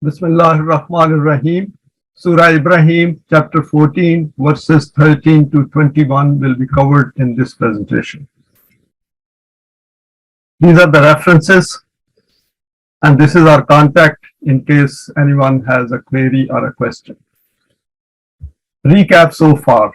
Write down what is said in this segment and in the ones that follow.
Bismillahir-Rahmanir-Rahim. Surah Ibraheem, Chapter 14, verses 13 to 21 will be covered in this presentation. These are the references, and this is our contact in case anyone has a query or a question. Recap so far.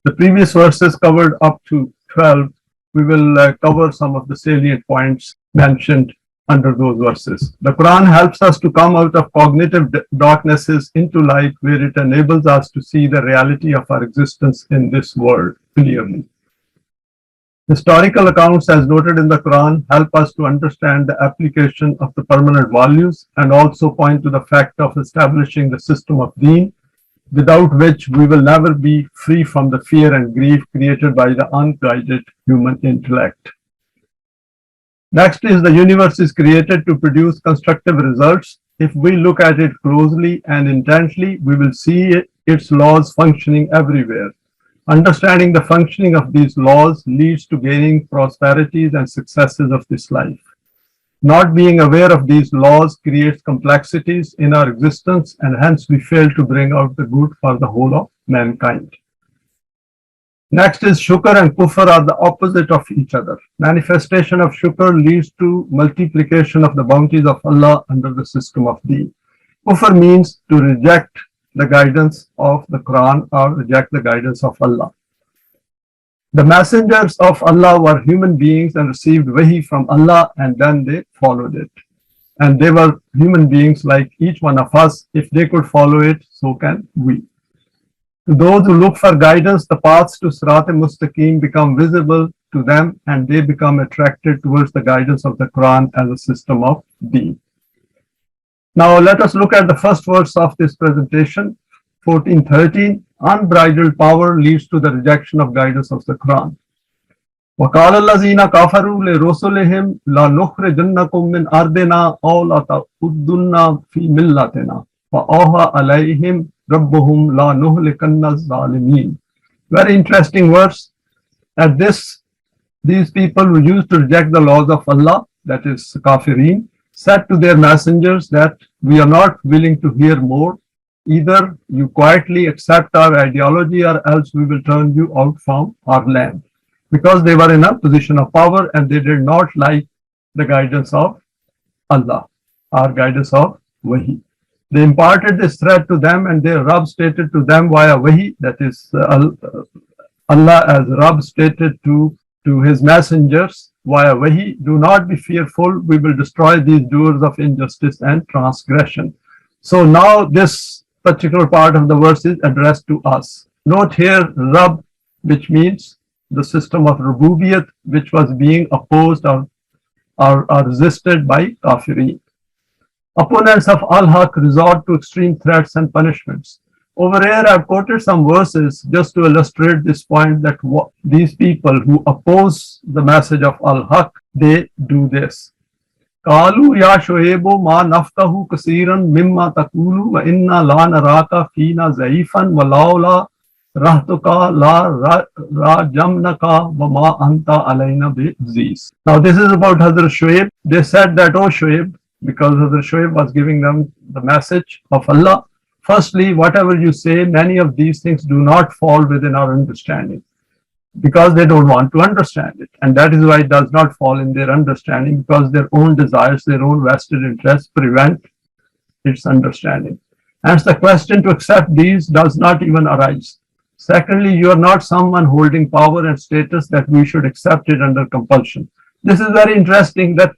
The previous verses covered up to 12. We will cover some of the salient points mentioned under those verses. The Quran helps us to come out of cognitive darknesses into light, where it enables us to see the reality of our existence in this world clearly. Historical accounts, as noted in the Quran, help us to understand the application of the permanent values and also point to the fact of establishing the system of deen, without which we will never be free from the fear and grief created by the unguided human intellect. Next is the universe is created to produce constructive results. If we look at it closely and intently, we will see its laws functioning everywhere. Understanding the functioning of these laws leads to gaining prosperities and successes of this life. Not being aware of these laws creates complexities in our existence, and hence we fail to bring out the good for the whole of mankind. Next is shukr and kufr are the opposite of each other. Manifestation of shukr leads to multiplication of the bounties of Allah under the system of deen. Kufr means to reject the guidance of the Quran or reject the guidance of Allah. The messengers of Allah were human beings and received wahi from Allah, and then they followed it. And they were human beings like each one of us. If they could follow it, so can we. To those who look for guidance, the paths to Sirat and Mustaqeem become visible to them, and they become attracted towards the guidance of the Quran as a system of deen. Now let us look at the first verse of this presentation, 14:13. Unbridled power leads to the rejection of guidance of the Quran. وَقَالَ الَّذِينَ كَفَرُوا لِرُسُلِهِمْ لَنُخْرِجَنَّكُم مِّنْ أَرْضِنَا أَوْ لَتَعُودُنَّ فِي مِلَّتِنَا فَأَوْحَىٰ عَلَيْهِمْ رَبُّهُمْ لَا نُهْلِكَنَّ الظَّالِمِينَ. Very interesting verse. At this, these people who used to reject the laws of Allah, that is Kafirin, said to their messengers that we are not willing to hear more. Either you quietly accept our ideology or else we will turn you out from our land. Because they were in a position of power and they did not like the guidance of Allah, or guidance of Wahi. They imparted this threat to them, and their Rabb stated to them via Wahi, that is Allah as Rabb stated to his messengers via Wahi, do not be fearful, we will destroy these doers of injustice and transgression. So now this particular part of the verse is addressed to us. Note here Rabb, which means the system of Rububiyat, which was being opposed or resisted by Kafirin. Opponents of Al-Haqq resort to extreme threats and punishments. Over here I've quoted some verses just to illustrate this point, that these people who oppose the message of Al-Haqq, they do this. قالوا يا شعيب ما نفقه كثيرا مما تقول وإنا لا نراك فينا ضعيفا ولولا رهتك لا راجمنك وما أنت علينا بعزيز. Now this is about Hazrat Shuaib. They said that, oh Shuaib, because Hazrat Shuaib was giving them the message of Allah. Firstly, whatever you say, many of these things do not fall within our understanding, because they don't want to understand it. And that is why it does not fall in their understanding, because their own desires, their own vested interests prevent its understanding. Hence the question to accept these does not even arise. Secondly, you are not someone holding power and status that we should accept it under compulsion. This is very interesting, that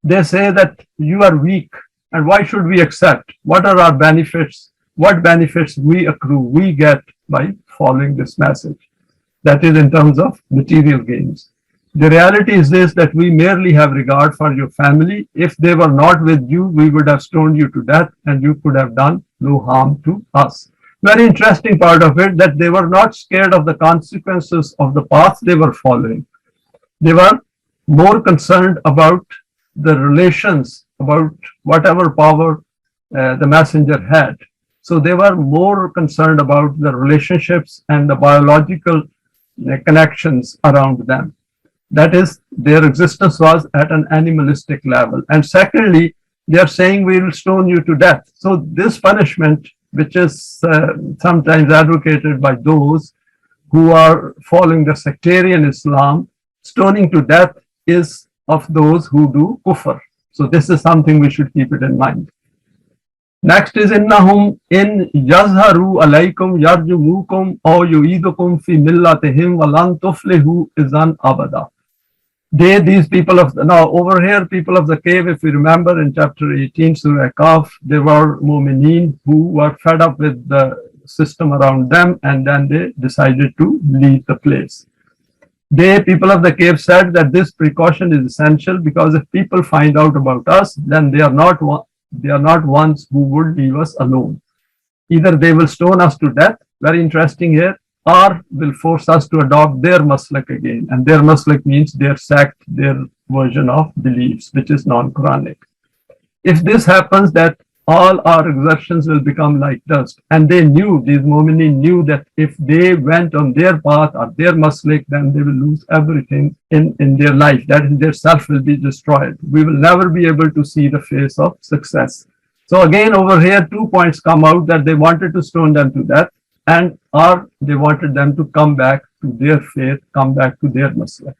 they say that you are weak, and why should we accept? What are our benefits? What benefits we accrue, we get by following this message? That is in terms of material gains. The reality is this, that we merely have regard for your family. If they were not with you, we would have stoned you to death, and you could have done no harm to us. Very interesting part of it, that they were not scared of the consequences of the path they were following. They were more concerned about the relations, about whatever power the messenger had. So they were more concerned about the relationships and the biological connections around them. That is, their existence was at an animalistic level. And secondly, they are saying we will stone you to death. So this punishment, which is sometimes advocated by those who are following the sectarian Islam, stoning to death is of those who do kufr. So this is something we should keep it in mind. Next is innahum in yazharu alaykum yarjumukum aw yu'idukum fi millatihim wa lan tuflihu izan abada. These people of now over here, people of the cave, if we remember in chapter 18, Surah Ibraheem, there were Momineen who were fed up with the system around them, and then they decided to leave the place. People of the cave said that this precaution is essential because if people find out about us, then they are not ones who would leave us alone. Either they will stone us to death, very interesting here, or will force us to adopt their maslak again. And their maslak means their sect, their version of beliefs, which is non-Quranic. If this happens, that all our exertions will become like dust. And they knew, these Momineen knew that if they went on their path or their maslak, then they will lose everything in their life. That is, their self will be destroyed. We will never be able to see the face of success. So again, over here, 2 points come out, that they wanted to stone them to death, and or they wanted them to come back to their faith, come back to their maslak.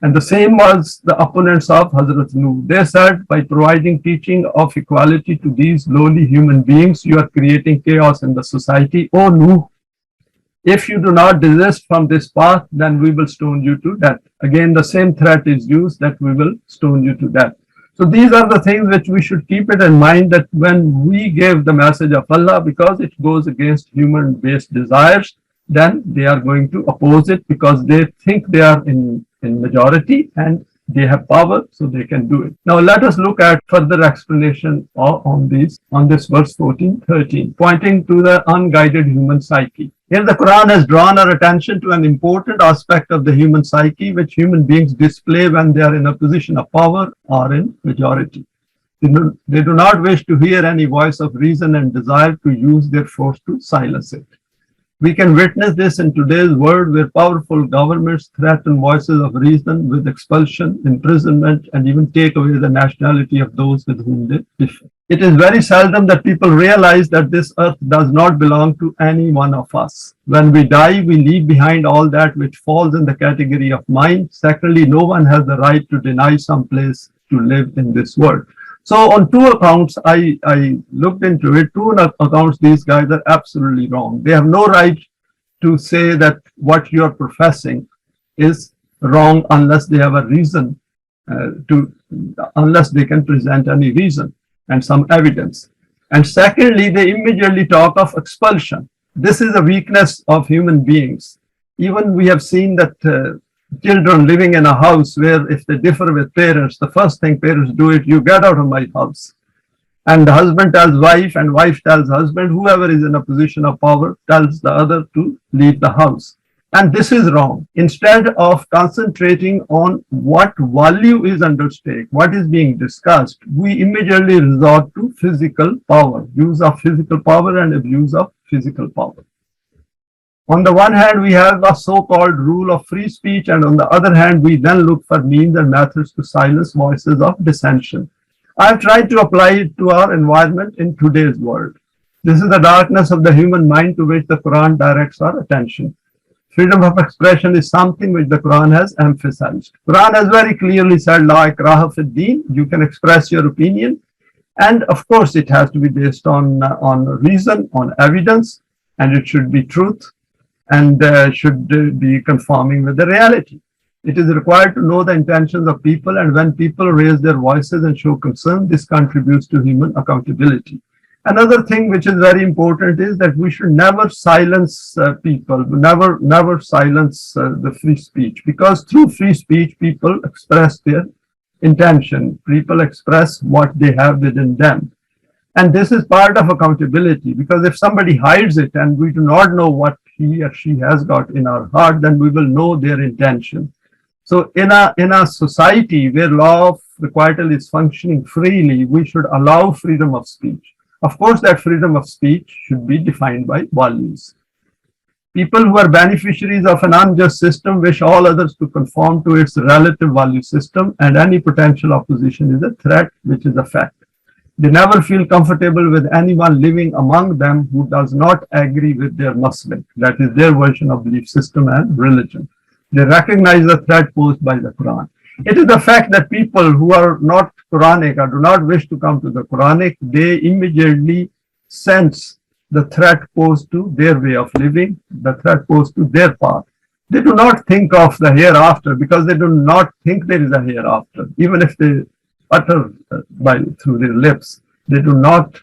And the same was the opponents of Hazrat Nuh. They said, by providing teaching of equality to these lowly human beings, you are creating chaos in the society. Oh Nuh, if you do not desist from this path, then we will stone you to death. Again, the same threat is used, that we will stone you to death. So these are the things which we should keep it in mind, that when we give the message of Allah, because it goes against human-based desires, then they are going to oppose it because they think they are in majority and they have power, so they can do it. Now let us look at further explanation on this verse 14-13, pointing to the unguided human psyche. Here the Quran has drawn our attention to an important aspect of the human psyche, which human beings display when they are in a position of power or in majority. They do not wish to hear any voice of reason and desire to use their force to silence it. We can witness this in today's world, where powerful governments threaten voices of reason with expulsion, imprisonment, and even take away the nationality of those with whom they differ. It is very seldom that people realize that this earth does not belong to any one of us. When we die, we leave behind all that which falls in the category of mind. Secondly, no one has the right to deny some place to live in this world. So on two accounts, I looked into it. Two accounts, these guys are absolutely wrong. They have no right to say that what you are professing is wrong unless they have a reason, unless they can present any reason and some evidence. And secondly, they immediately talk of expulsion. This is a weakness of human beings. Even we have seen that children living in a house where if they differ with parents, the first thing parents do is, you get out of my house. And the husband tells wife and wife tells husband, whoever is in a position of power tells the other to leave the house. And this is wrong. Instead of concentrating on what value is under stake, what is being discussed, we immediately resort to physical power, use of physical power and abuse of physical power. On the one hand, we have a so-called rule of free speech, and on the other hand, we then look for means and methods to silence voices of dissension. I have tried to apply it to our environment in today's world. This is the darkness of the human mind to which the Quran directs our attention. Freedom of expression is something which the Quran has emphasized. Quran has very clearly said, La ikraha fid deen, you can express your opinion. And of course, it has to be based on reason, on evidence, and it should be truth, and should be conforming with the reality. It is required to know the intentions of people, and when people raise their voices and show concern, this contributes to human accountability. Another thing which is very important is that we should never silence people, never silence the free speech, because through free speech, people express their intention, people express what they have within them. And this is part of accountability, because if somebody hides it and we do not know what he or she has got in our heart, then we will know their intention. So in a society where law of requital is functioning freely, we should allow freedom of speech. Of course, that freedom of speech should be defined by values. People who are beneficiaries of an unjust system wish all others to conform to its relative value system, and any potential opposition is a threat, which is a fact. They never feel comfortable with anyone living among them who does not agree with their Muslim, that is their version of belief system and religion. They recognize the threat posed by the Quran. It is the fact that people who are not Quranic or do not wish to come to the Quranic, they immediately sense the threat posed to their way of living, the threat posed to their path. They do not think of the hereafter because they do not think there is a hereafter. Even if they utter through their lips, they do not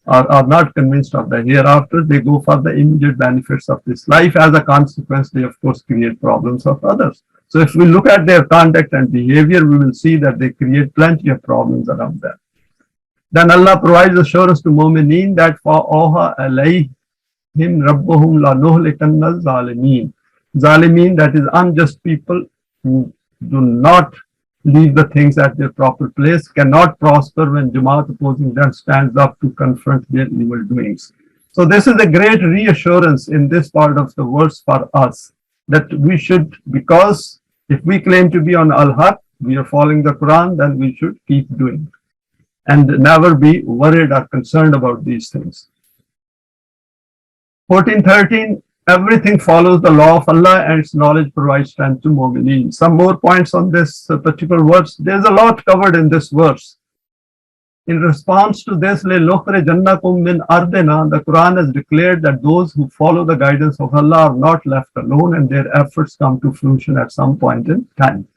are not convinced of the hereafter. They go for the immediate benefits of this life. As a consequence, they of course create problems of others. So if we look at their conduct and behavior, we will see that they create plenty of problems around them. Then Allah provides assurance to Momineen that فَأَوْحَى عَلَيْهِمْ رَبُّهُمْ لَنُهْلِكَنَّ الظَّالِمِينَ. Zalimeen, that is unjust people who do not leave the things at their proper place, cannot prosper when Jamaat opposing them stands up to confront their evil doings. So this is a great reassurance in this part of the verse for us, that we should, because if we claim to be on Al-Haqq, we are following the Quran, then we should keep doing it and never be worried or concerned about these things. 14:13, everything follows the law of Allah and its knowledge provides strength to Momineen. Some more points on this particular verse. There's a lot covered in this verse. In response to this, لِنُخْرِجَنَّكُم مِّنْ أَرْضِنَا, the Quran has declared that those who follow the guidance of Allah are not left alone and their efforts come to fruition at some point in time.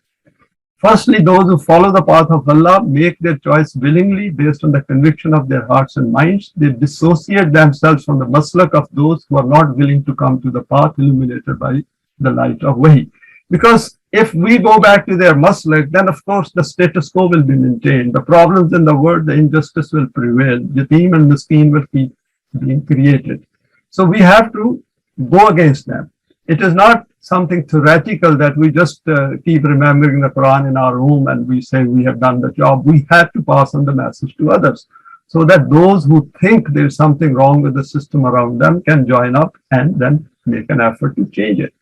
Firstly, those who follow the path of Allah make their choice willingly based on the conviction of their hearts and minds. They dissociate themselves from the maslak of those who are not willing to come to the path illuminated by the light of Wahi. Because if we go back to their maslak, then of course the status quo will be maintained. The problems in the world, the injustice will prevail. Yateem and Mustaqeem will keep being created. So we have to go against them. It is not something theoretical that we just keep remembering the Quran in our room and we say we have done the job. We have to pass on the message to others so that those who think there's something wrong with the system around them can join up and then make an effort to change it.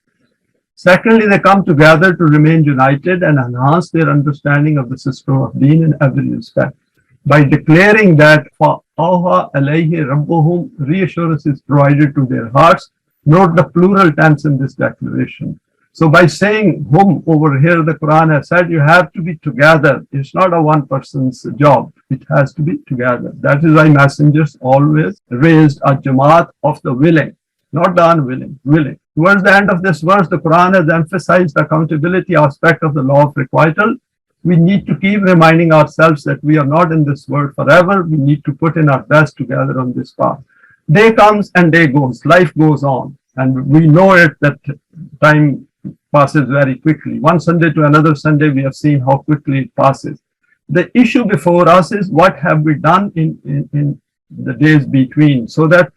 Secondly, they come together to remain united and enhance their understanding of the system of Deen in every respect. By declaring that فَأَوْحَى عَلَيْهِ رَبُّهُمْ, reassurance is provided to their hearts. Note the plural tense in this declaration. So by saying hum over here, the Quran has said you have to be together. It's not a one person's job. It has to be together. That is why messengers always raised a Jamaat of the willing, not the unwilling, willing. Towards the end of this verse, the Quran has emphasized the accountability aspect of the law of requital. We need to keep reminding ourselves that we are not in this world forever. We need to put in our best together on this path. Day comes and day goes, life goes on, and we know it that time passes very quickly. One Sunday to another Sunday, we have seen how quickly it passes. The issue before us is what have we done in the days between, so that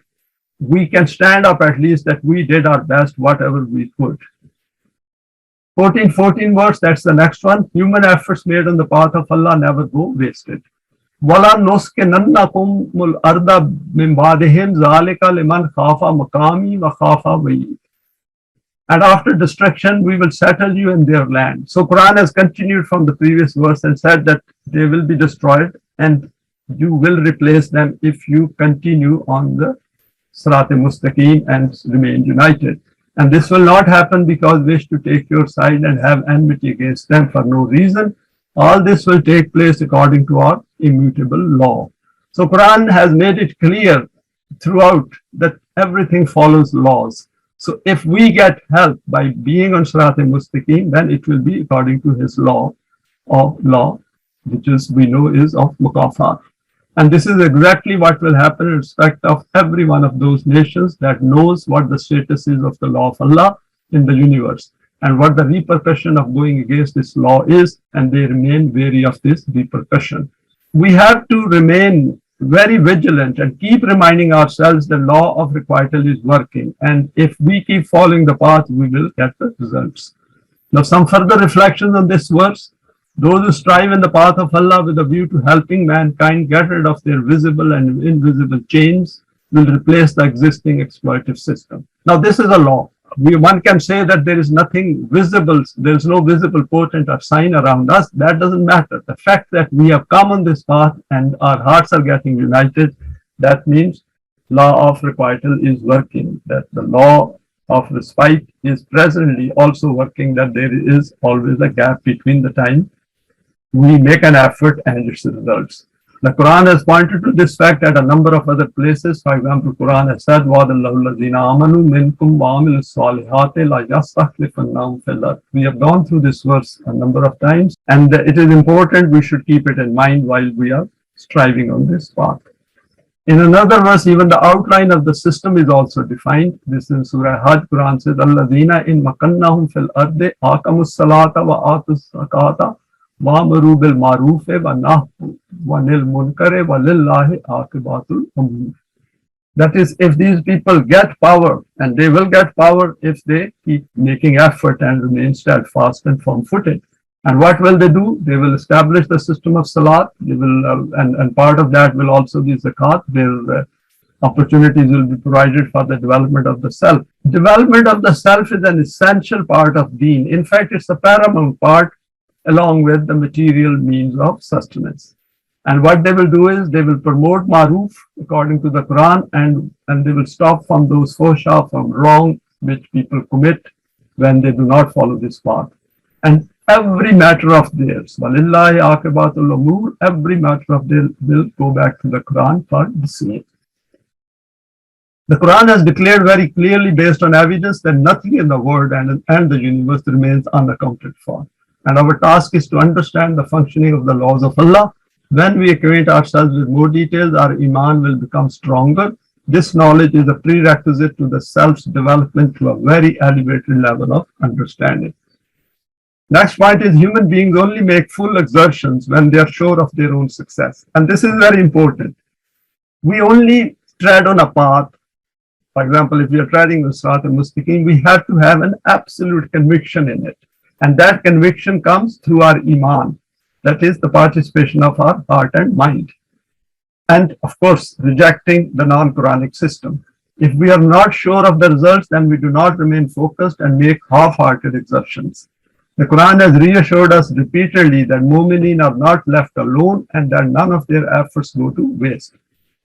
we can stand up at least that we did our best, whatever we could. 14 verse, that's the next one. Human efforts made on the path of Allah never go wasted. وَلَنُسْكِنَنَّكُمُ الْأَرْضَ مِنْ بَعْدِهِمْ ذَلِكَ لِمَنْ خَافَ مَقَامِي وَخَافَ وَعِيدِ. And after destruction, we will settle you in their land. So Quran has continued from the previous verse and said that they will be destroyed and you will replace them if you continue on the Sirat Mustaqeem and remain united. And this will not happen because we wish to take your side and have enmity against them for no reason. All this will take place according to our immutable law. So Quran has made it clear throughout that everything follows laws. So if we get help by being on Sirat Mustaqeem, then it will be according to his law, which is we know is of Mukafat. And this is exactly what will happen in respect of every one of those nations that knows what the status is of the law of Allah in the universe and what the repercussion of going against this law is, and they remain wary of this repercussion. We have to remain very vigilant and keep reminding ourselves the law of requital is working, and if we keep following the path, we will get the results. Now, some further reflections on this verse. Those who strive in the path of Allah with a view to helping mankind get rid of their visible and invisible chains will replace the existing exploitative system. Now, this is a law. one can say that there is nothing visible, there is no visible portent or sign around us. That doesn't matter. The fact that we have come on this path and our hearts are getting united, that means law of requital is working, that the law of respite is presently also working, that there is always a gap between the time we make an effort and its results. The Quran has pointed to this fact at a number of other places. For example, Quran has said, we have gone through this verse a number of times, and it is important we should keep it in mind while we are striving on this path. In another verse, even the outline of the system is also defined. This is in Surah Hajj. Quran says, Alladhina in makannahum fil ardi aqamus salata wa atus zakata وَأَمَرُوا بِالْمَعْرُوفِ وَنَهَوْا عَنِ الْمُنكَرِ وَلِلَّهِ عَاقِبَةُ الْأُمُورِ. That is, if these people get power, and they will get power if they keep making effort and remain steadfast and firm-footed. And what will they do? They will establish the system of salat. They will, and part of that will also be zakat. Their opportunities will be provided for the development of the self. Development of the self is an essential part of deen. In fact, it's a paramount part, along with the material means of sustenance. And what they will do is they will promote maruf according to the Quran, and they will stop from those fosha, from wrong which people commit when they do not follow this path. And every matter of theirs, walillahi aqibatul umur, every matter of theirs will go back to the Quran for the same. The Quran has declared very clearly, based on evidence, that nothing in the world and the universe remains unaccounted for. And our task is to understand the functioning of the laws of Allah. When we acquaint ourselves with more details, our iman will become stronger. This knowledge is a prerequisite to the self's development to a very elevated level of understanding. Next point is, human beings only make full exertions when they are sure of their own success. And this is very important. We only tread on a path. For example, if we are treading the Sirat and Mustaqeem, we have to have an absolute conviction in it. And that conviction comes through our iman. That is the participation of our heart and mind. And of course, rejecting the non-Quranic system. If we are not sure of the results, then we do not remain focused and make half-hearted exertions. The Quran has reassured us repeatedly that Momineen are not left alone and that none of their efforts go to waste.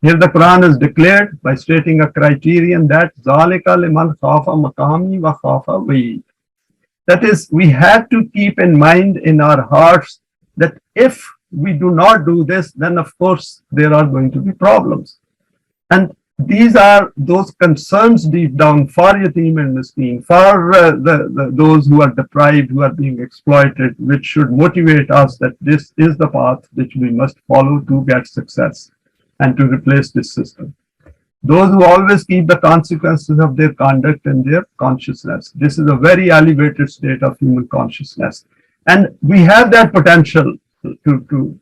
Here the Quran is declared by stating a criterion that ذَلِكَ لِمَنْ خَافَ مَقَامِي وَخَافَ وَعِيدِ. That is, we have to keep in mind in our hearts that if we do not do this, then of course there are going to be problems. And these are those concerns deep down for yatim and miskin, for those who are deprived, who are being exploited, which should motivate us that this is the path which we must follow to get success and to replace this system. Those who always keep the consequences of their conduct in their consciousness. This is a very elevated state of human consciousness. And we have that potential to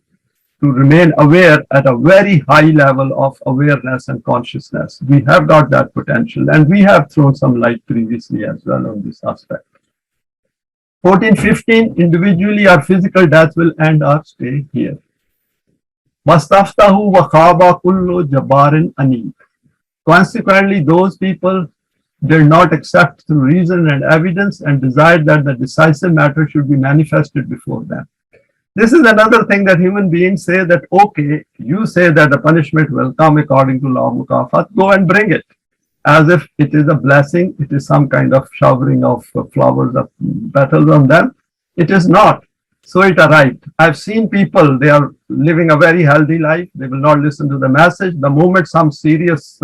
remain aware at a very high level of awareness and consciousness. We have got that potential, and we have thrown some light previously as well on this aspect. 14-15, individually our physical death will end or stay here. Mastaftahu wa khaba kullu jabbarin anid. Consequently, those people did not accept through reason and evidence and desired that the decisive matter should be manifested before them. This is another thing that human beings say that, okay, you say that the punishment will come according to law of mukafat, go and bring it. As if it is a blessing, it is some kind of showering of flowers, of petals on them. It is not. So it arrived. I've seen people, they are living a very healthy life. They will not listen to the message. The moment some serious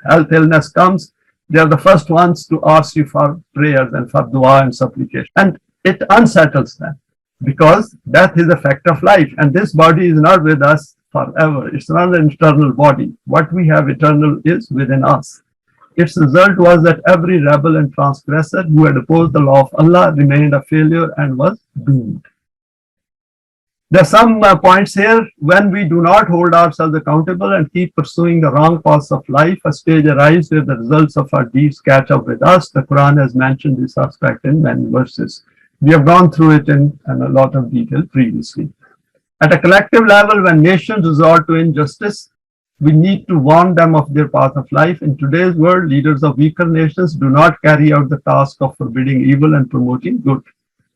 health illness comes, they are the first ones to ask you for prayers and for dua and supplication. And it unsettles them because death is a fact of life. And this body is not with us forever. It's not an eternal body. What we have eternal is within us. Its result was that every rebel and transgressor who had opposed the law of Allah remained a failure and was doomed. There are some points here. When we do not hold ourselves accountable and keep pursuing the wrong paths of life, a stage arrives where the results of our deeds catch up with us. The Quran has mentioned this aspect in many verses. We have gone through it in a lot of detail previously. At a collective level, when nations resort to injustice, We need to warn them of their path of life. In today's world, leaders of weaker nations do not carry out the task of forbidding evil and promoting good.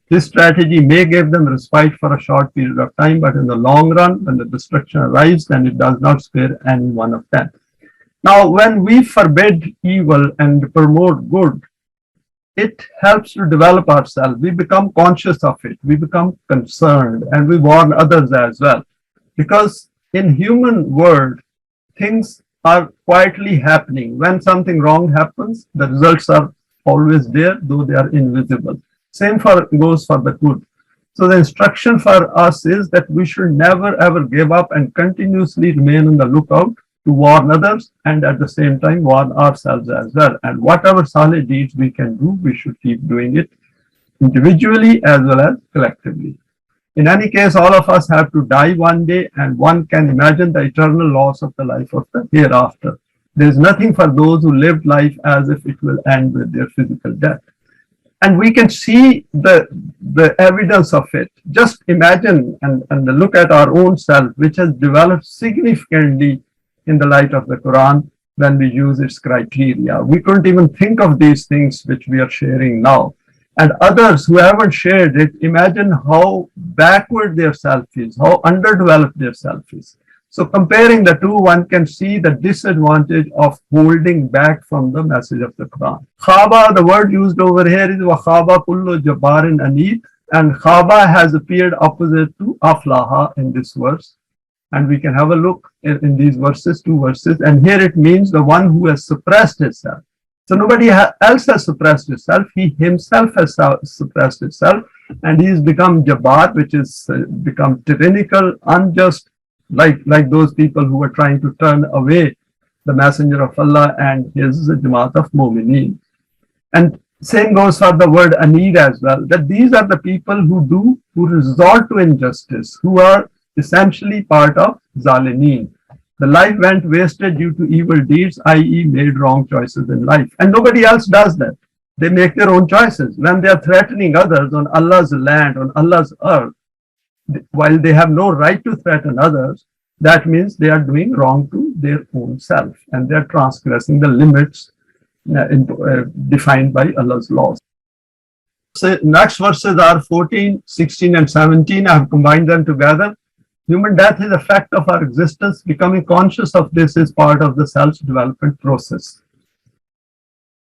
This strategy may give them respite for a short period of time, but in the long run, when the destruction arrives, then it does not spare any one of them. Now, when we forbid evil and promote good, it helps to develop ourselves. We become conscious of it. We become concerned, and we warn others as well. Because in human world, things are quietly happening. When something wrong happens, the results are always there, though they are invisible. Same goes for the good. So the instruction for us is that we should never ever give up and continuously remain on the lookout to warn others and at the same time warn ourselves as well. And whatever solid deeds we can do, we should keep doing it individually as well as collectively. In any case, all of us have to die one day, and one can imagine the eternal loss of the life of the hereafter. There is nothing for those who lived life as if it will end with their physical death. And we can see the evidence of it. Just imagine and look at our own self, which has developed significantly in the light of the Quran when we use its criteria. We couldn't even think of these things which we are sharing now. And others who haven't shared it, imagine how backward their self is, how underdeveloped their self is. So comparing the two, one can see the disadvantage of holding back from the message of the Quran. Khaba, the word used over here is Wakhaba kullu jabbarin anid, and Khaba has appeared opposite to Aflaha in this verse. And we can have a look in these verses, two verses, and here it means the one who has suppressed himself. So nobody else has suppressed himself. He himself has suppressed himself, and he has become Jabbar, which is become tyrannical, unjust, like those people who were trying to turn away the Messenger of Allah and his Jamaat of Momineen. And same goes for the word Anid as well, that these are the people who resort to injustice, who are essentially part of Zalimeen. The life went wasted due to evil deeds, i.e. made wrong choices in life. And nobody else does that. They make their own choices. When they are threatening others on Allah's land, on Allah's earth, while they have no right to threaten others, that means they are doing wrong to their own self, and they are transgressing the limits defined by Allah's laws. So next verses are 14, 16, and 17. I have combined them together. Human death is a fact of our existence. Becoming conscious of this is part of the self-development process.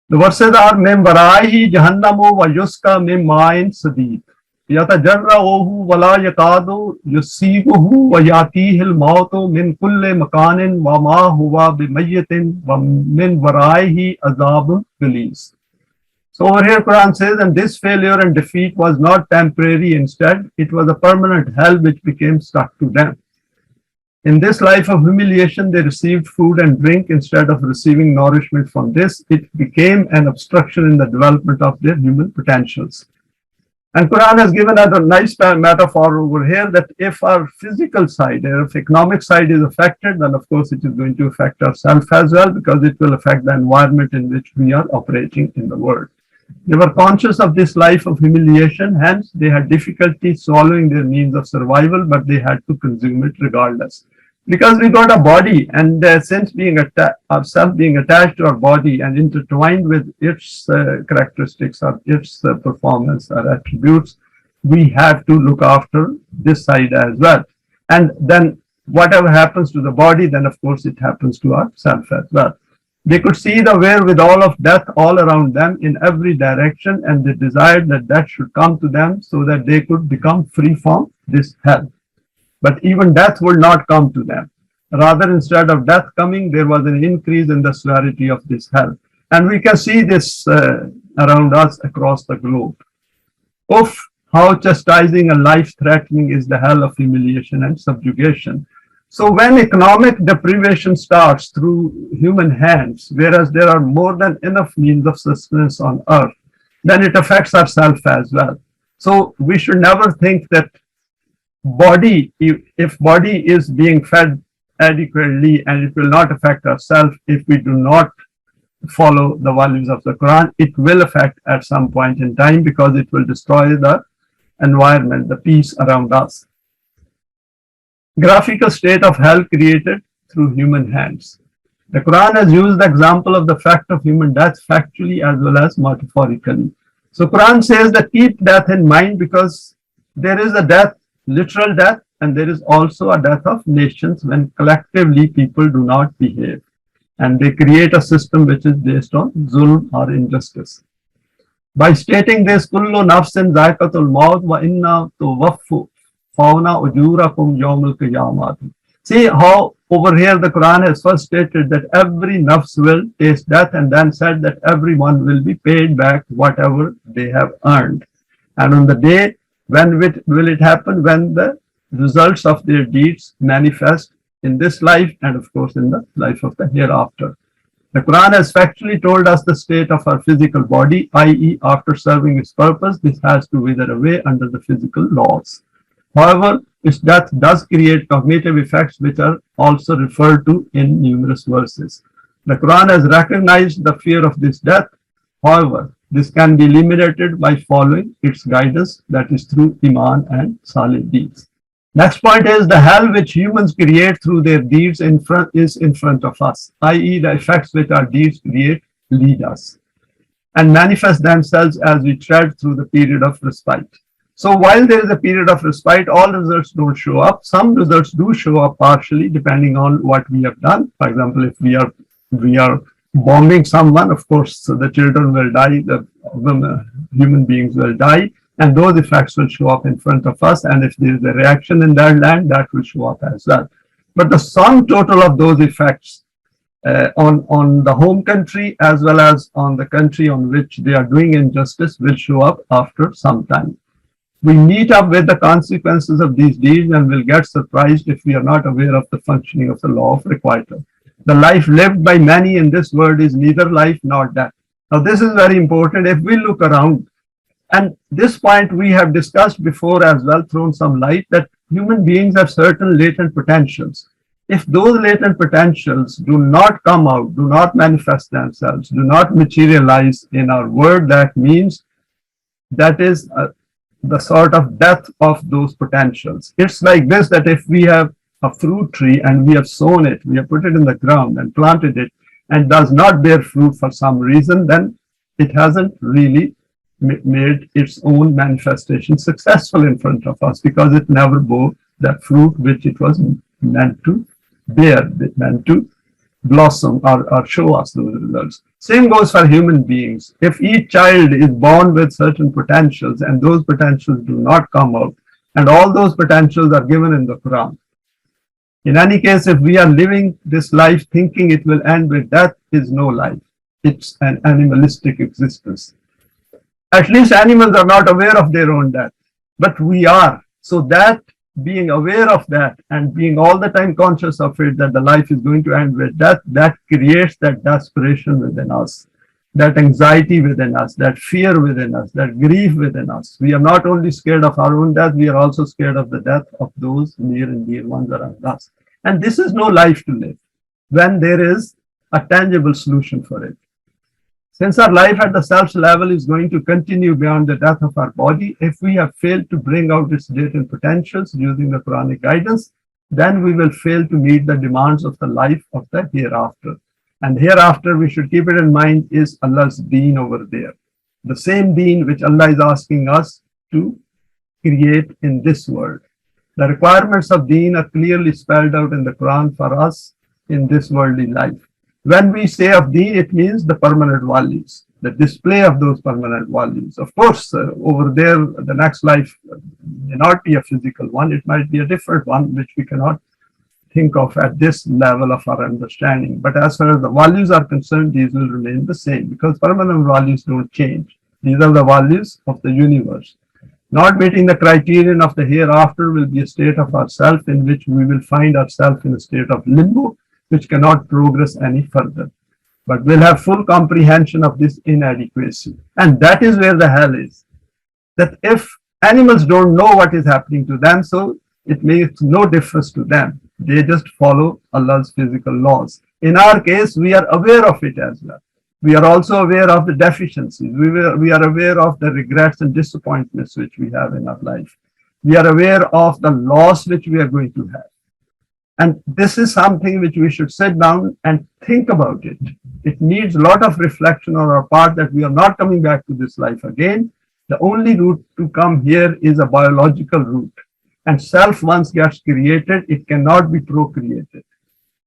The verses are Mim varaihi jahannamu wa yuska mim ma'in sadid. Yatajarra'uhu wa la yakadu yusibuhu wa yatihi al-mautu min kulli makanin wa ma huwa bimayyitin wa min varaihi azabun galeez. So over here Quran says, and this failure and defeat was not temporary, instead it was a permanent hell which became stuck to them. In this life of humiliation, they received food and drink instead of receiving nourishment from this. It became an obstruction in the development of their human potentials. And Quran has given us a nice metaphor over here that if our physical side, if economic side is affected, then of course it is going to affect ourselves as well, because it will affect the environment in which we are operating in the world. They were conscious of this life of humiliation, hence they had difficulty swallowing their means of survival, but they had to consume it regardless. Because we got a body, and since ourself being attached to our body and intertwined with its characteristics or its performance or attributes, we have to look after this side as well. And then whatever happens to the body, then of course it happens to ourself as well. They could see the wherewithal of death all around them in every direction, and they desired that death should come to them so that they could become free from this hell. But even death would not come to them. Rather, instead of death coming, there was an increase in the severity of this hell. And we can see this around us across the globe. Of how chastising and life-threatening is the hell of humiliation and subjugation. So when economic deprivation starts through human hands, whereas there are more than enough means of sustenance on earth, then it affects ourselves as well. So we should never think that if body is being fed adequately, and it will not affect ourselves if we do not follow the values of the Quran, it will affect at some point in time, because it will destroy the environment, the peace around us. Graphical state of hell created through human hands. The Quran has used the example of the fact of human death factually as well as metaphorically. So Quran says that keep death in mind because there is a death, literal death, and there is also a death of nations when collectively people do not behave. And they create a system which is based on zulm or injustice. By stating this, kullu nafsin zaikatul maut wa inna tuwaffu fauna ujurakum yawmul qiyamah. See how over here the Quran has first stated that every nafs will taste death and then said that everyone will be paid back whatever they have earned. And on the day when will it happen? When the results of their deeds manifest in this life and of course in the life of the hereafter. The Quran has factually told us the state of our physical body, i.e. after serving its purpose, this has to wither away under the physical laws. However, its death does create cognitive effects which are also referred to in numerous verses. The Quran has recognized the fear of this death. However, this can be eliminated by following its guidance, that is through Iman and Salih deeds. Next point is the hell which humans create through their deeds is in front of us, i.e. the effects which our deeds create lead us and manifest themselves as we tread through the period of respite. So while there is a period of respite, all results don't show up. Some results do show up partially depending on what we have done. For example, if we are bombing someone, of course, the children will die, the human beings will die, and those effects will show up in front of us. And if there is a reaction in that land, that will show up as well. But the sum total of those effects on the home country as well as on the country on which they are doing injustice will show up after some time. We meet up with the consequences of these deeds and will get surprised if we are not aware of the functioning of the law of requital. The life lived by many in this world is neither life nor death. Now, this is very important. If we look around, and this point we have discussed before as well, thrown some light, that human beings have certain latent potentials. If those latent potentials do not come out, do not manifest themselves, do not materialize in our world, that means that is the sort of death of those potentials. It's like this, that if we have a fruit tree and we have sown it, we have put it in the ground and planted it and does not bear fruit for some reason, then it hasn't really made its own manifestation successful in front of us because it never bore that fruit which it was meant to bear, meant to blossom or show us those results. Same goes for human beings. If each child is born with certain potentials and those potentials do not come out, and all those potentials are given in the Quran. In any case, if we are living this life thinking it will end with death, is no life. It's an animalistic existence. At least animals are not aware of their own death, but we are. So that being aware of that and being all the time conscious of it, that the life is going to end with death, that creates that desperation within us, that anxiety within us, that fear within us, that grief within us. We are not only scared of our own death, we are also scared of the death of those near and dear ones around us. And this is no life to live when there is a tangible solution for it. Since our life at the self level is going to continue beyond the death of our body, if we have failed to bring out its latent potentials using the Quranic guidance, then we will fail to meet the demands of the life of the hereafter. And hereafter, we should keep it in mind, is Allah's deen over there. The same deen which Allah is asking us to create in this world. The requirements of deen are clearly spelled out in the Quran for us in this worldly life. When we say of deen, it means the permanent values, the display of those permanent values. Of course, over there, the next life may not be a physical one. It might be a different one, which we cannot think of at this level of our understanding. But as far as the values are concerned, these will remain the same because permanent values don't change. These are the values of the universe. Not meeting the criterion of the hereafter will be a state of ourself in which we will find ourselves in a state of limbo, which cannot progress any further. But we'll have full comprehension of this inadequacy. And that is where the hell is. That if animals don't know what is happening to them, so it makes no difference to them. They just follow Allah's physical laws. In our case, we are aware of it as well. We are also aware of the deficiencies. We are aware of the regrets and disappointments which we have in our life. We are aware of the loss which we are going to have. And this is something which we should sit down and think about it. It needs a lot of reflection on our part that we are not coming back to this life again. The only route to come here is a biological route. And self once gets created, it cannot be procreated.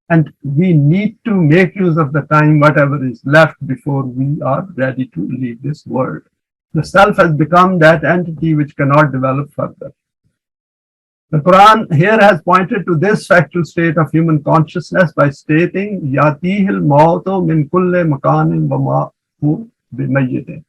And we need to make use of the time, whatever is left, before we are ready to leave this world. The self has become that entity which cannot develop further. The Quran here has pointed to this factual state of human consciousness by stating, Yatihil mautu min kulle makanin wa ma hu bimayyitin.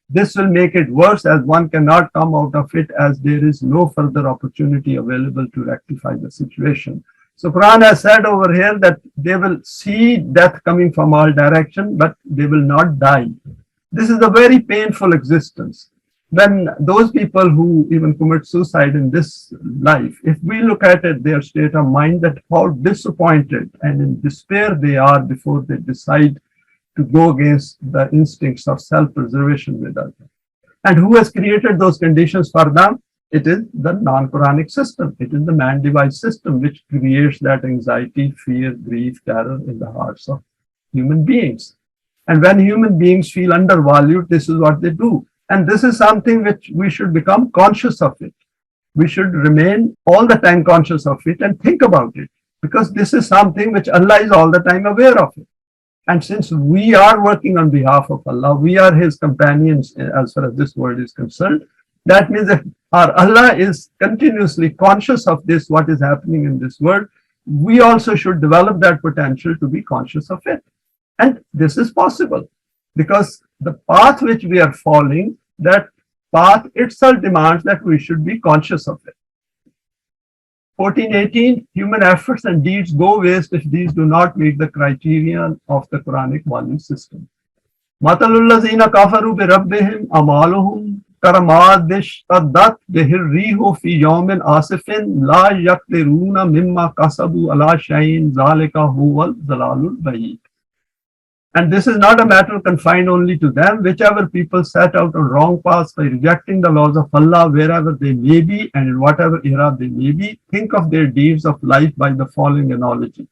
This will make it worse, as one cannot come out of it, as there is no further opportunity available to rectify the situation. So Quran has said over here that they will see death coming from all direction, but they will not die. This is a very painful existence. When those people who even commit suicide in this life, if we look at it, their state of mind, that how disappointed and in despair they are before they decide to go against the instincts of self-preservation with others. And who has created those conditions for them? It is the non-Quranic system. It is the man-devised system which creates that anxiety, fear, grief, terror in the hearts of human beings. And when human beings feel undervalued, this is what they do. And this is something which we should become conscious of it. We should remain all the time conscious of it and think about it, because this is something which Allah is all the time aware of it. And since we are working on behalf of Allah, we are His companions as far as this world is concerned. That means that our Allah is continuously conscious of this, what is happening in this world. We also should develop that potential to be conscious of it. And this is possible because the path which we are following, that path itself demands that we should be conscious of it. 14:18, human efforts and deeds go waste if these do not meet the criterion of the Quranic value system. Matalullazina kafaru bi rabbihim amaluhum karamadish tadat bihirrihu fi yawmin asifin la yaqdiruna mimma kasabu ala shayin zalika huwal zalalul bayid. And this is not a matter confined only to them. Whichever people set out on wrong paths by rejecting the laws of Allah, wherever they may be and in whatever era they may be, think of their deeds of life by the following analogy.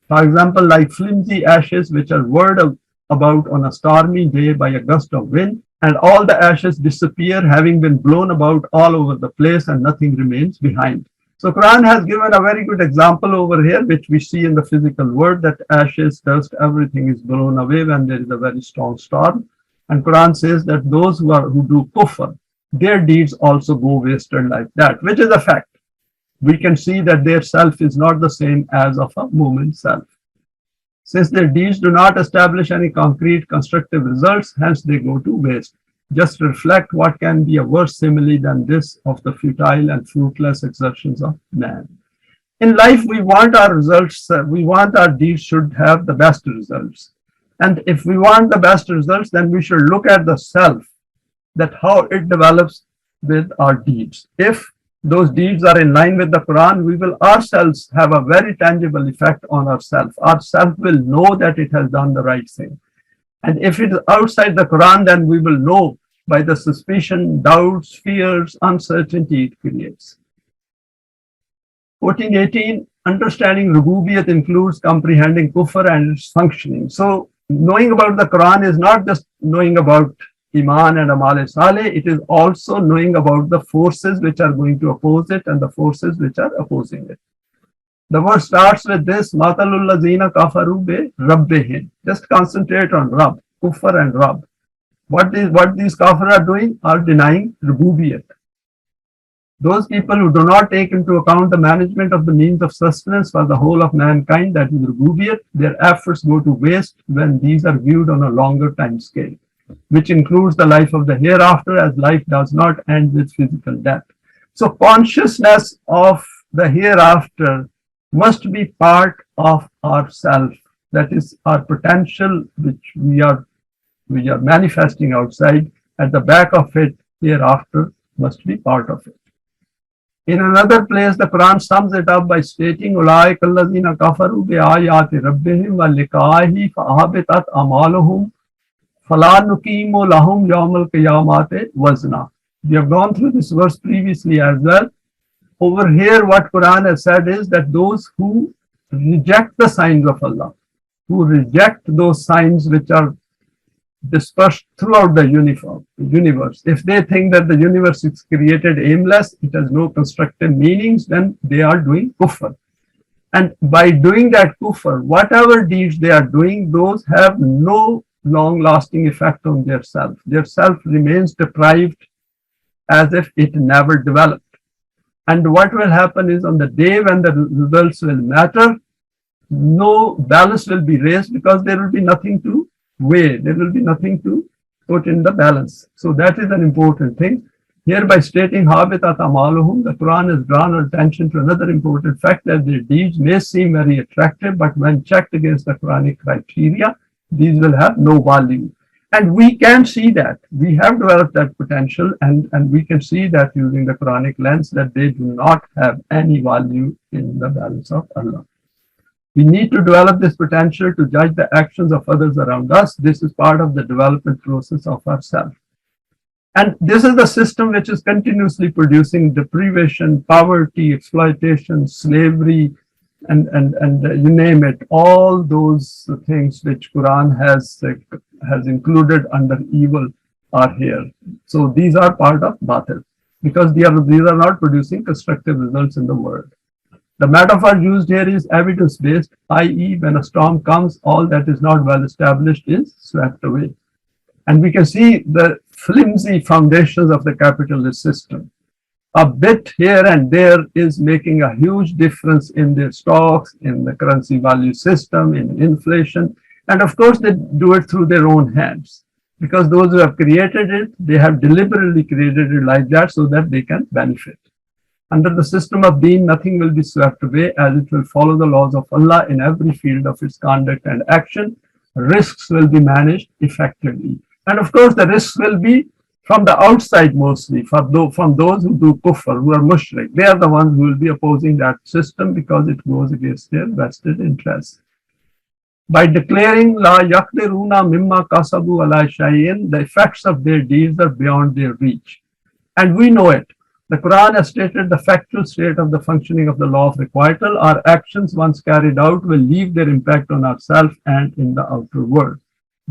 For example, like flimsy ashes which are whirled about on a stormy day by a gust of wind, and all the ashes disappear, having been blown about all over the place, and nothing remains behind. So Quran has given a very good example over here, which we see in the physical world, that ashes, dust, everything is blown away when there is a very strong storm. And Quran says that those who do kufr, their deeds also go wasted like that, which is a fact. We can see that their self is not the same as of a mu'min self. Since their deeds do not establish any concrete constructive results, hence they go to waste. Just reflect what can be a worse simile than this of the futile and fruitless exertions of man. In life, we want our results, we want our deeds should have the best results. And if we want the best results, then we should look at the self, that how it develops with our deeds. If those deeds are in line with the Quran, we will ourselves have a very tangible effect on ourselves. Our self will know that it has done the right thing. And if it is outside the Quran, then we will know by the suspicion, doubts, fears, uncertainty it creates. 14:18, understanding Rububiyat includes comprehending kufr and its functioning. So knowing about the Quran is not just knowing about Iman and Amal Saleh, it is also knowing about the forces which are going to oppose it and the forces which are opposing it. The verse starts with this, Matalul lazina kafaru be rabbihim. Just concentrate on Rabb, kufr and Rabb. What these kafir are doing are denying Rububiyat. Those people who do not take into account the management of the means of sustenance for the whole of mankind, that is Rububiyat, their efforts go to waste when these are viewed on a longer time scale, which includes the life of the hereafter, as life does not end with physical death. So consciousness of the hereafter must be part of ourself. That is our potential, which we are manifesting outside. At the back of it, hereafter must be part of it. In another place, the Quran sums it up by stating, "Ulaika allazina kafaru bi ayati rabbihim wa liqa'ihi fa'abitat amaluhum fala nuqimu lahum yawmal qiyamati wazna." We have gone through this verse previously as well. Over here, what Quran has said is that those who reject the signs of Allah, who reject those signs which are dispersed throughout the universe. If they think that the universe is created aimless, it has no constructive meanings, then they are doing kufr. And by doing that kufr, whatever deeds they are doing, those have no long-lasting effect on their self. Their self remains deprived as if it never developed. And what will happen is, on the day when the results will matter, no balance will be raised, because there will be nothing to weigh. There will be nothing to put in the balance. So that is an important thing. Here, by stating habitat amaluhum, the Quran has drawn our attention to another important fact, that their deeds may seem very attractive, but when checked against the Quranic criteria, these will have no value. And we can see that. We have developed that potential, and we can see that using the Quranic lens, that they do not have any value in the balance of Allah. We need to develop this potential to judge the actions of others around us. This is part of the development process of ourselves. And this is the system which is continuously producing deprivation, poverty, exploitation, slavery, and you name it. All those things which Quran has included under evil are here. So these are part of batil, because these are not producing constructive results in the world. The metaphor used here is evidence-based, i.e., when a storm comes, all that is not well established is swept away. And we can see the flimsy foundations of the capitalist system. A bit here and there is making a huge difference in their stocks, in the currency value system, in inflation. And of course, they do it through their own hands, because those who have created it, they have deliberately created it like that so that they can benefit. Under the system of deen, nothing will be swept away, as it will follow the laws of Allah in every field of its conduct and action. Risks will be managed effectively. And of course, the risks will be from the outside mostly, from those who do kufr, who are mushrik. They are the ones who will be opposing that system, because it goes against their vested interests. By declaring la yaqdiruna mimma kasabu ala shay'in, the effects of their deeds are beyond their reach. And we know it. The Quran has stated the factual state of the functioning of the law of requital. Our actions, once carried out, will leave their impact on ourselves and in the outer world.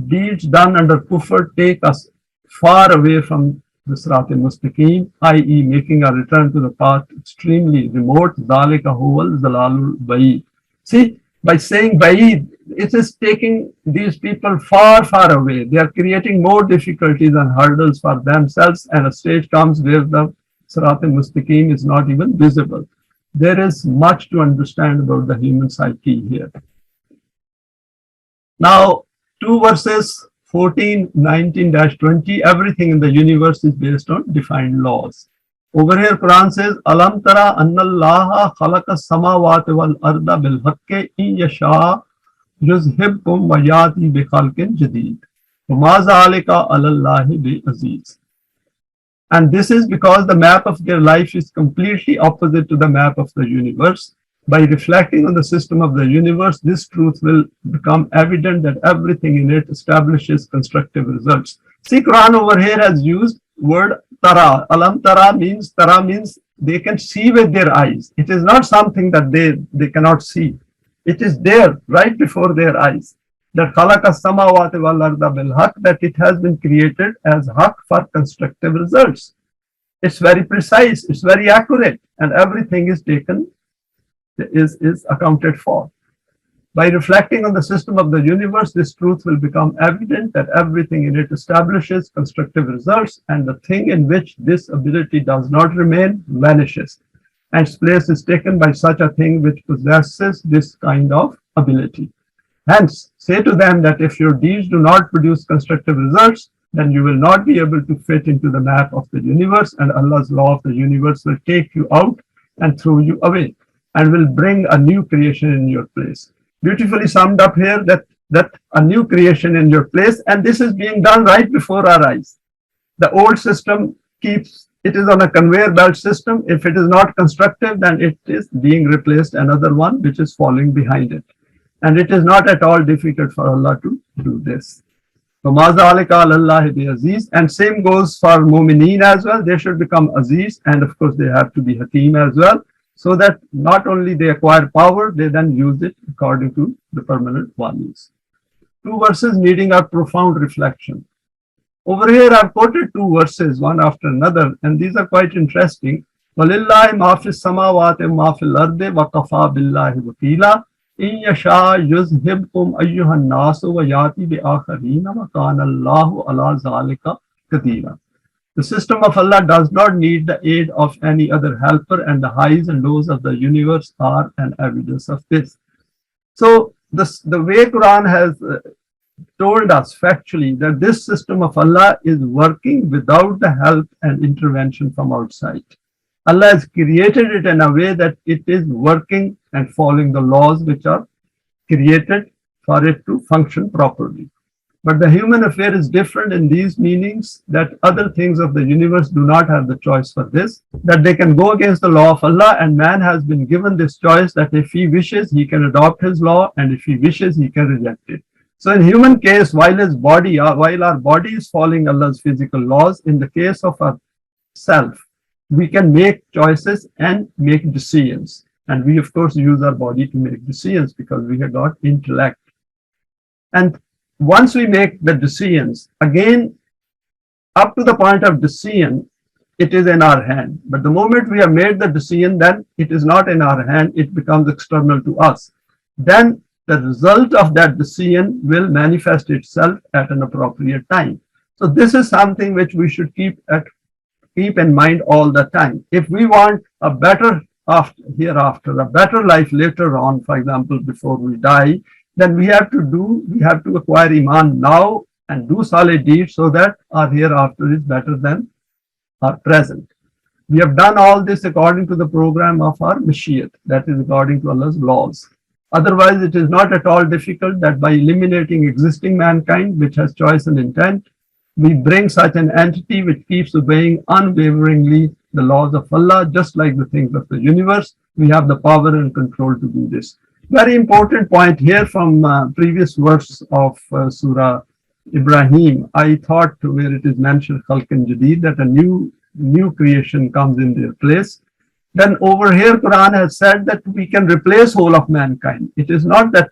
Deeds done under kufr take us far away from the Sirat Mustaqeem, i.e., making our return to the path extremely remote. Dhalika huwal zalalul ba'id. See, by saying ba'id, it is taking these people far, far away. They are creating more difficulties and hurdles for themselves, and a stage comes where the Sirat Mustaqeem is not even visible. There is much to understand about the human psyche here. Now, 2 verses 14, 19-20, everything in the universe is based on defined laws. Over here, Quran says, Alam tara anna allaha khalaqa samawati wal arda bil haqqi in yasha yuzhibkum wa yati bi khalqin jadid. Wa ma zalika ala allahi bi aziz. And this is because the map of their life is completely opposite to the map of the universe. By reflecting on the system of the universe, this truth will become evident, that everything in it establishes constructive results. See, Quran over here has used word tara. Alam tara means they can see with their eyes. It is not something that they cannot see. It is there right before their eyes. That khalaqa samawati wal arda bil haqq, that it has been created as haqq for constructive results. It's very precise, it's very accurate, and everything is taken, is accounted for. By reflecting on the system of the universe, this truth will become evident, that everything in it establishes constructive results, and the thing in which this ability does not remain vanishes, and its place is taken by such a thing which possesses this kind of ability. Hence, say to them that if your deeds do not produce constructive results, then you will not be able to fit into the map of the universe, and Allah's law of the universe will take you out and throw you away, and will bring a new creation in your place. Beautifully summed up here, that a new creation in your place, and this is being done right before our eyes. The old system it is on a conveyor belt system. If it is not constructive, then it is being replaced another one which is following behind it. And it is not at all difficult for Allah to do this. And same goes for Momineen as well. They should become Aziz, and of course they have to be Hakim as well. so that not only they acquire power, they then use it according to the permanent values. Two verses needing a profound reflection. Over here, I've quoted two verses, one after another, and these are quite interesting. وَلِلَّهِ مَا فِي السَّمَاوَاتِ وَمَا فِي الْأَرْضِ وَكَفَى بِاللَّهِ وَكِيلًا إِن يَشَاءْ يُذْهِبْكُمْ أَيُّهَا النَّاسُ وَيَأْتِ بِآخَرِينَ وَكَانَ اللَّهُ عَلَى ذَلِكَ قَدِيرًا. The system of Allah does not need the aid of any other helper, and the highs and lows of the universe are an evidence of this. So the way Quran has told us factually that this system of Allah is working without the help and intervention from outside. Allah has created it in a way that it is working and following the laws which are created for it to function properly. But the human affair is different in these meanings, that other things of the universe do not have the choice for this, that they can go against the law of Allah, and man has been given this choice that if he wishes, he can adopt his law, and if he wishes, he can reject it. So in human case, while our body is following Allah's physical laws, in the case of our self, we can make choices and make decisions. And we, of course, use our body to make decisions because we have got intellect. And once we make the decisions, again, up to the point of decision, it is in our hand. But the moment we have made the decision, then it is not in our hand, it becomes external to us. Then the result of that decision will manifest itself at an appropriate time. So this is something which we should keep in mind all the time. If we want a better hereafter, a better life later on, for example, before we die, then we have to acquire Iman now and do solid deeds so that our hereafter is better than our present. We have done all this according to the program of our Mashiach, that is according to Allah's laws. Otherwise, it is not at all difficult that by eliminating existing mankind, which has choice and intent, we bring such an entity which keeps obeying unwaveringly the laws of Allah, just like the things of the universe. We have the power and control to do this. Very important point here from previous verse of Surah Ibraheem. I thought where it is mentioned Khalq and Jadid, that a new creation comes in their place. Then over here, Quran has said that we can replace whole of mankind. It is not that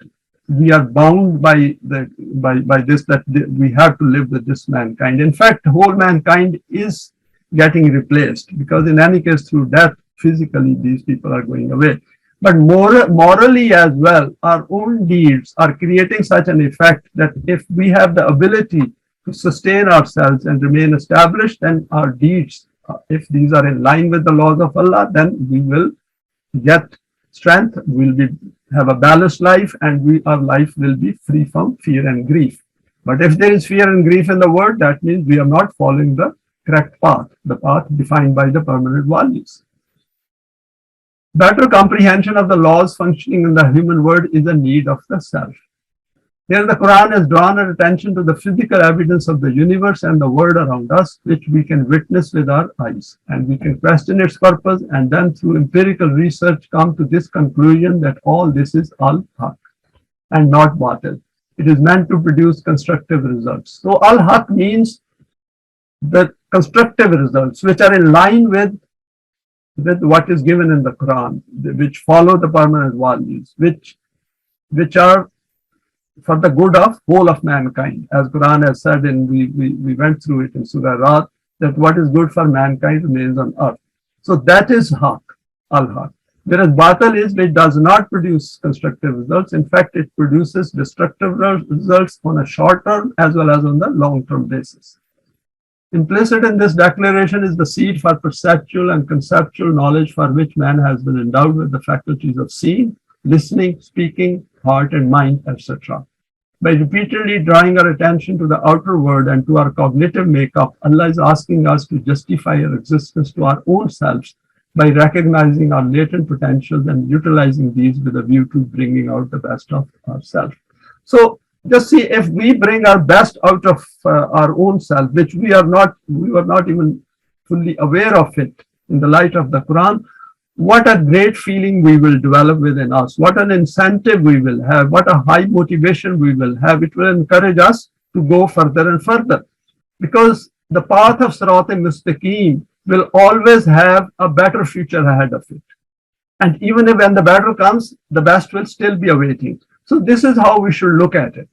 we are bound by this, that we have to live with this mankind. In fact, whole mankind is getting replaced, because in any case, through death, physically, these people are going away. But morally as well, our own deeds are creating such an effect that if we have the ability to sustain ourselves and remain established, then our deeds, if these are in line with the laws of Allah, then we will get strength, we'll have a balanced life, and our life will be free from fear and grief. But if there is fear and grief in the world, that means we are not following the correct path, the path defined by the permanent values. Better comprehension of the laws functioning in the human world is a need of the self. Here the Quran has drawn our attention to the physical evidence of the universe and the world around us, which we can witness with our eyes, and we can question its purpose, and then through empirical research come to this conclusion that all this is Al-Haqq and not Batil. It is meant to produce constructive results. So Al-Haqq means the constructive results which are in line with what is given in the Quran, which follow the permanent values, which are for the good of whole of mankind. As Quran has said, and we went through it in Surah Rat, that what is good for mankind remains on earth. So that is Haqq, Al-Haqq. Whereas Batil is which does not produce constructive results. In fact, it produces destructive results on a short term as well as on the long term basis. Implicit in this declaration is the seed for perceptual and conceptual knowledge, for which man has been endowed with the faculties of seeing, listening, speaking, heart and mind, etc. By repeatedly drawing our attention to the outer world and to our cognitive makeup, Allah is asking us to justify our existence to our own selves by recognizing our latent potentials and utilizing these with a view to bringing out the best of ourselves. So just see, if we bring our best out of our own self, which we were not even fully aware of it in the light of the Quran, what a great feeling we will develop within us, what an incentive we will have, what a high motivation we will have. It will encourage us to go further and further, because the path of Sirat and Mustaqeem will always have a better future ahead of it. And even if when the battle comes, the best will still be awaiting. So this is how we should look at it.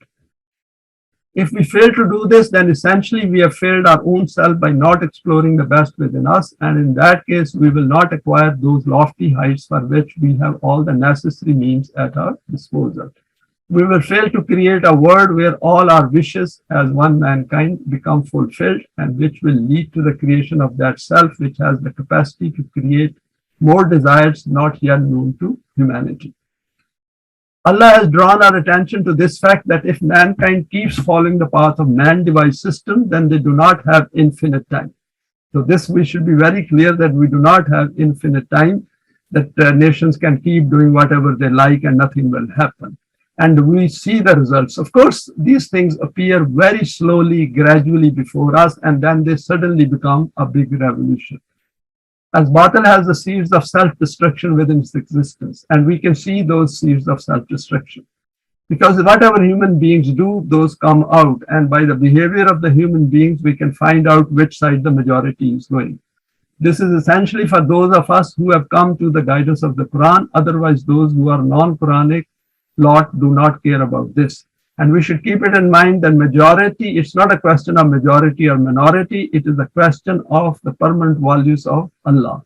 If we fail to do this, then essentially we have failed our own self by not exploring the best within us. And in that case, we will not acquire those lofty heights for which we have all the necessary means at our disposal. We will fail to create a world where all our wishes as one mankind become fulfilled, and which will lead to the creation of that self which has the capacity to create more desires not yet known to humanity. Allah has drawn our attention to this fact that if mankind keeps following the path of man-devised system, then they do not have infinite time. So this, we should be very clear that we do not have infinite time, that nations can keep doing whatever they like and nothing will happen. And we see the results. Of course, these things appear very slowly, gradually before us, and then they suddenly become a big revolution. As Batil has the seeds of self-destruction within its existence, and we can see those seeds of self-destruction. Because whatever human beings do, those come out, and by the behavior of the human beings, we can find out which side the majority is going. This is essentially for those of us who have come to the guidance of the Quran. Otherwise, those who are non-Quranic lot do not care about this. And we should keep it in mind that majority, it's not a question of majority or minority, it is a question of the permanent values of Allah.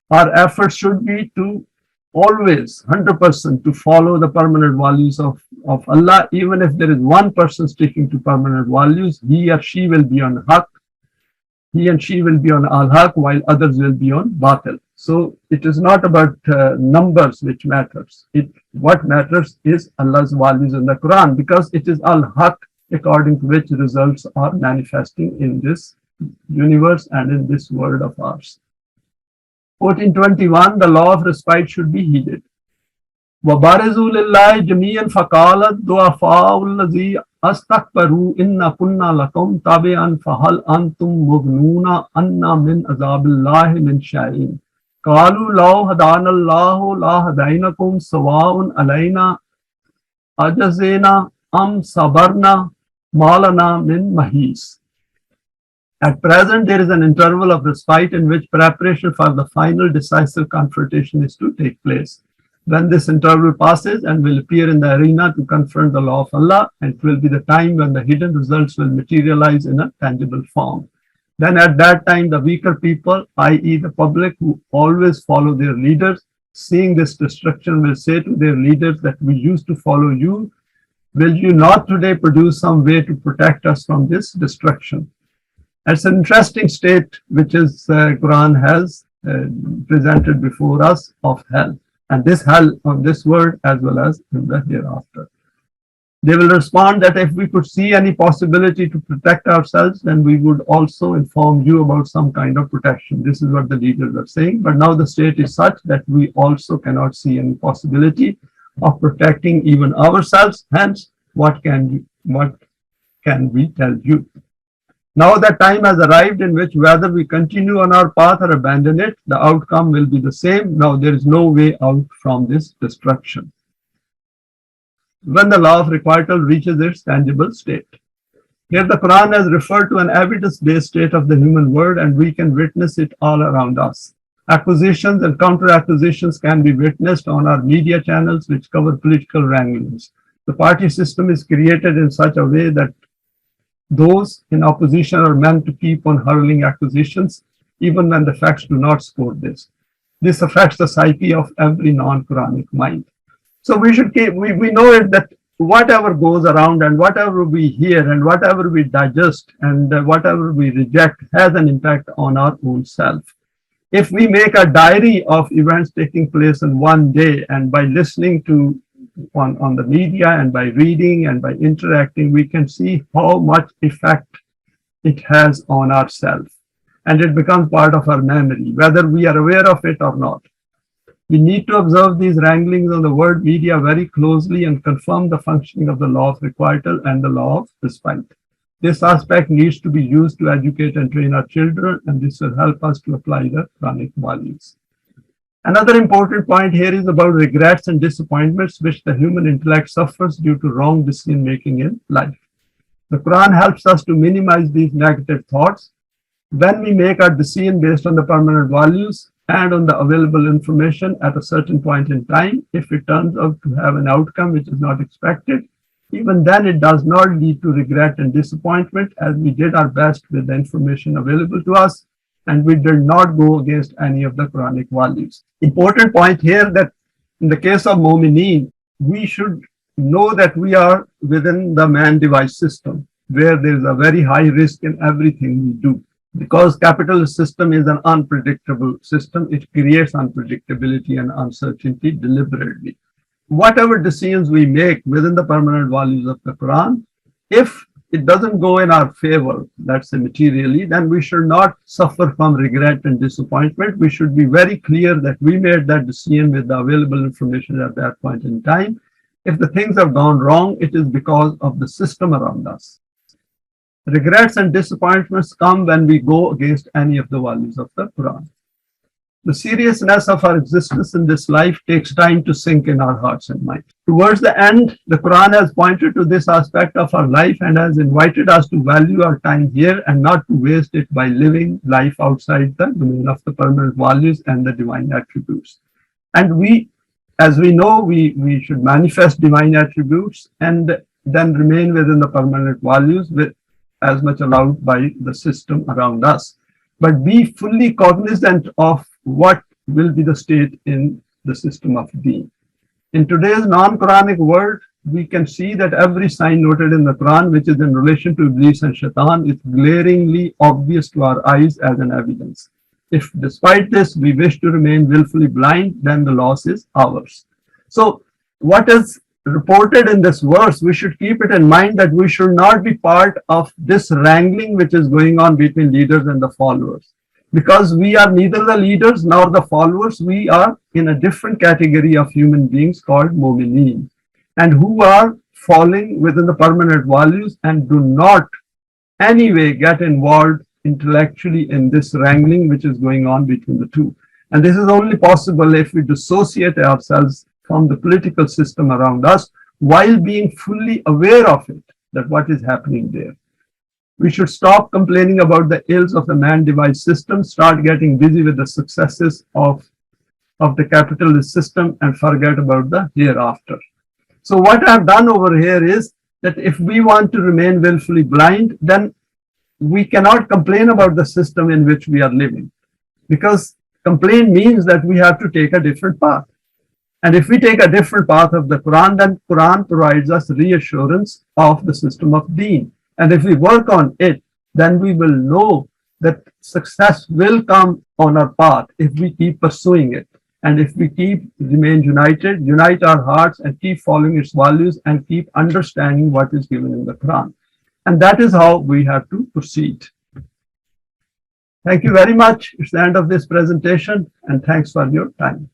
Our efforts should be to always 100% to follow the permanent values of Allah. Even if there is one person sticking to permanent values, he or she will be on Haqq, he and she will be on Al-Haqq, while others will be on Batil. So it is not about numbers which matters. What matters is Allah's values in the Quran, because it is Al-Haqq according to which results are manifesting in this universe and in this world of ours. 1421, the law of respite should be heeded. وَبَارِزُوا لِلَّهِ جَمِيعًا فَقَالَتْ ضُعَفَاءُ الَّذِينَ اسْتَكْبَرُوا إِنَّا كُنَّا لَكُمْ تَابِعًا فَهَلْ أَنْتُمْ مُغْنُونَ عَنَّا مِنْ عَذَابِ اللَّهِ مِنْ شَيْءٍ قَالُوا لَوْ هَدَانَا اللَّهُ لَهَدَيْنَكُمْ سَوَاءٌ عَلَيْنَا أَجَزِينَا أَمْ صَبَرْنَا مَا لَنَا مِنْ مَحِيصٍ. At present, there is an interval of respite in which preparation for the final decisive confrontation is to take place. When this interval passes and will appear in the arena to confront the law of Allah, and it will be the time when the hidden results will materialize in a tangible form. Then at that time, the weaker people, i.e. the public who always follow their leaders, seeing this destruction, will say to their leaders that we used to follow you. Will you not today produce some way to protect us from this destruction? It's an interesting state which is Quran has presented before us of hell. And this hell on this world as well as in the hereafter. They will respond that if we could see any possibility to protect ourselves, then we would also inform you about some kind of protection. This is what the leaders are saying. But now the state is such that we also cannot see any possibility of protecting even ourselves. Hence, what can we tell you? Now that time has arrived in which whether we continue on our path or abandon it, the outcome will be the same. Now there is no way out from this destruction. When the law of requital reaches its tangible state. Here the Quran has referred to an evidence-based state of the human world, and we can witness it all around us. Acquisitions and counter-acquisitions can be witnessed on our media channels which cover political wranglings. The party system is created in such a way that those in opposition are meant to keep on hurling accusations, even when the facts do not support this. This affects the psyche of every non-Quranic mind. So we should keep, we know it that whatever goes around and whatever we hear and whatever we digest and whatever we reject has an impact on our own self. If we make a diary of events taking place in one day, and by listening to on the media and by reading and by interacting, we can see how much effect it has on ourselves, and it becomes part of our memory, whether we are aware of it or not. We need to observe these wranglings on the world media very closely and confirm the functioning of the law of requital and the law of respite. This aspect needs to be used to educate and train our children, and this will help us to apply the Quranic values. Another important point here is about regrets and disappointments which the human intellect suffers due to wrong decision making in life. The Quran helps us to minimize these negative thoughts. When we make our decision based on the permanent values, and on the available information at a certain point in time. If it turns out to have an outcome which is not expected, even then it does not lead to regret and disappointment, as we did our best with the information available to us, and we did not go against any of the Quranic values. Important point here that in the case of Momineen, we should know that we are within the man-device system, where there is a very high risk in everything we do. Because capitalist system is an unpredictable system, it creates unpredictability and uncertainty deliberately. Whatever decisions we make within the permanent values of the Quran, if it doesn't go in our favor, let's say materially, then we should not suffer from regret and disappointment. We should be very clear that we made that decision with the available information at that point in time. If the things have gone wrong, it is because of the system around us. Regrets and disappointments come when we go against any of the values of the Quran. The seriousness of our existence in this life takes time to sink in our hearts and minds. Towards the end, the Quran has pointed to this aspect of our life and has invited us to value our time here and not to waste it by living life outside the domain of the permanent values and the divine attributes. And we, as we know, we should manifest divine attributes and then remain within the permanent values with as much allowed by the system around us, but be fully cognizant of what will be the state in the system of deen. In today's non-Quranic world, we can see that every sign noted in the Quran, which is in relation to Iblis and Shaitan, is glaringly obvious to our eyes as an evidence. If despite this we wish to remain willfully blind, then the loss is ours. So what is reported in this verse, we should keep it in mind that we should not be part of this wrangling which is going on between leaders and the followers. Because we are neither the leaders nor the followers, we are in a different category of human beings called Momineen, and who are falling within the permanent values and do not anyway get involved intellectually in this wrangling which is going on between the two. And this is only possible if we dissociate ourselves from the political system around us while being fully aware of it, that what is happening there. We should stop complaining about the ills of the man-device system, start getting busy with the successes of the capitalist system and forget about the hereafter. So what I've done over here is that if we want to remain willfully blind, then we cannot complain about the system in which we are living, because complaint means that we have to take a different path. And if we take a different path of the Quran, then Quran provides us reassurance of the system of deen. And if we work on it, then we will know that success will come on our path if we keep pursuing it. And if we remain united, unite our hearts and keep following its values and keep understanding what is given in the Quran. And that is how we have to proceed. Thank you very much. It's the end of this presentation, and thanks for your time.